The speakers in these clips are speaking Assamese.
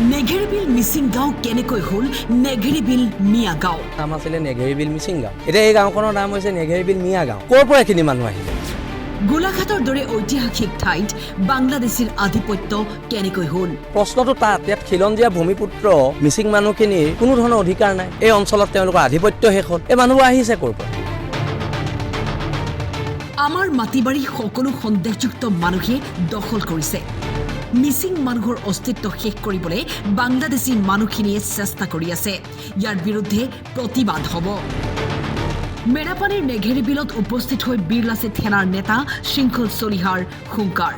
নেঘেৰিবিল মিচিং গাঁও কেনেকৈ হ'ল নেঘেৰিবিল মিয়া গাঁও? নাম আছিলে নেঘেৰিবিল মিচিং গাঁও। এতিয়া এই গাঁওখনৰ নাম হৈছে নেঘেৰিবিল মিয়া গাঁও। ক'ৰ পৰা এইখিনি মানুহ আহিলে? গোলাঘাটৰ দৰে ঐতিহাসিক ঠাইত বাংলাদেশীৰ আধিপত্য কেনেকৈ হ'ল? প্ৰশ্নটো তাত ইয়াত খিলঞ্জীয়া ভূমিপুত্ৰ মিচিং মানুহখিনিৰ কোনো ধৰণৰ অধিকাৰ নাই। এই অঞ্চলত তেওঁলোকৰ আধিপত্য শেষ হ'ল। এই মানুহবোৰ আহিছে ক'ৰ পৰা? আমাৰ মাটিবাৰী সকলো সন্দেহযুক্ত মানুহে দখল কৰিছে। মিচিং মানুহৰ অস্তিত্ব শেষ কৰিবলৈ বাংলাদেশী মানুহখিনিয়ে চেষ্টা কৰি আছে। ইয়াৰ বিৰুদ্ধে প্ৰতিবাদ হ'ব। মেৰাপানীৰ নেঘেৰিবিলত উপস্থিত হৈ বীৰলাচিত সেনাৰ নেতা শৃংখল চলিহাৰ হুংকাৰ।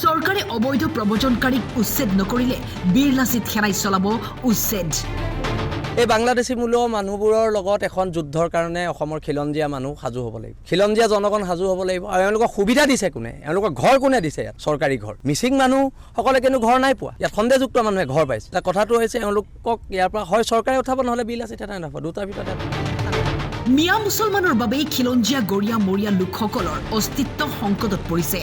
চৰকাৰে অবৈধ প্ৰব্ৰজনকাৰীক উচ্ছেদ নকৰিলে বীৰলাচিত সেনাই চলাব উচ্ছেদ। এই বাংলাদেশী মূলৰ মানুহবোৰৰ লগত এখন যুদ্ধৰ কাৰণে অসমৰ খিলঞ্জীয়া মানুহ সাজু হ'ব লাগিব। খিলঞ্জীয়া জনগণ সাজু হ'ব লাগিব। আৰু এওঁলোকক সুবিধা দিছে কোনে? এওঁলোকৰ ঘৰ কোনে দিছে? ইয়াত চৰকাৰী ঘৰ। মিচিং মানুহসকলে কিন্তু ঘৰ নাই পোৱা। ইয়াত সন্দেহযুক্ত মানুহে ঘৰ পাইছে। এতিয়া কথাটো হৈছে এওঁলোকক ইয়াৰ পৰা হয় চৰকাৰে উঠাব, নহ'লে বীৰলাচিত সেনাই উঠাব। দুটাৰ ভিতৰত মিয়া মুছলমানৰ বাবেই খিলঞ্জীয়া গৰীয়া মৰীয়া লোকসকলৰ অস্তিত্ব সংকটত পৰিছে।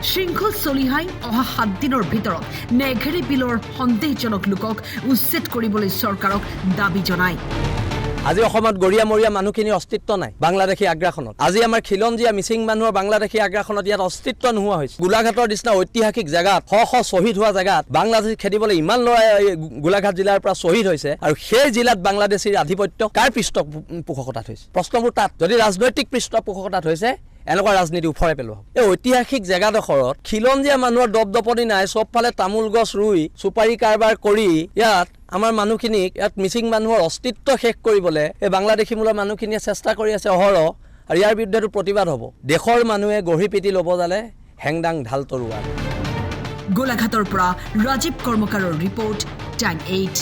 শৃংখল চলিহাই অহা 7 দিনৰ ভিতৰত নেঘেৰিবিলৰ সন্দেহজনক লোকক উচ্ছেদ কৰিবলৈ চৰকাৰক দাবী জনায়। আজি অসমত গৰীয়া মৰীয়া মানুহখিনিৰ অস্তিত্ব নাই বাংলাদেশী আগ্ৰাসনত। আজি আমাৰ খিলঞ্জীয়া মিচিং মানুহৰ বাংলাদেশী আগ্ৰাসনত ইয়াত অস্তিত্ব নোহোৱা হৈছে। গোলাঘাটৰ নিচিনা ঐতিহাসিক জেগাত শ শ্বহীদ হোৱা জেগাত বাংলাদেশী খেদিবলৈ ইমান ল'ৰাই গোলাঘাট জিলাৰ পৰা শ্বহীদ হৈছে, আৰু সেই জিলাত বাংলাদেশীৰ আধিপত্য কাৰ পৃষ্ঠপোষকতাত হৈছে? প্ৰশ্নবোৰ তাত। যদি ৰাজনৈতিক পৃষ্ঠপোষকতাত হৈছে, এনেকুৱা ৰাজনীতি উফৰাই পেলোৱা। এই ঐতিহাসিক জেগাডোখৰত খিলঞ্জীয়া মানুহৰ দপদপনি নাই। চবফালে তামোল গছ ৰুই চুপাৰী কাৰবাৰ কৰি ইয়াত আমাৰ মানুহখিনিক, ইয়াত মিচিং মানুহৰ অস্তিত্ব শেষ কৰিবলৈ এই বাংলাদেশী মূলৰ মানুহখিনিয়ে চেষ্টা কৰি আছে অহৰহ। আৰু ইয়াৰ বিৰুদ্ধেতো প্ৰতিবাদ হ'ব। দেশৰ মানুহে গঢ়ি পিটি ল'ব জালে হেংদাং ঢাল তৰোৱাৰ। গোলাঘাটৰ পৰা ৰাজীৱ কৰ্মকাৰৰ ৰিপৰ্ট, টাইম 8।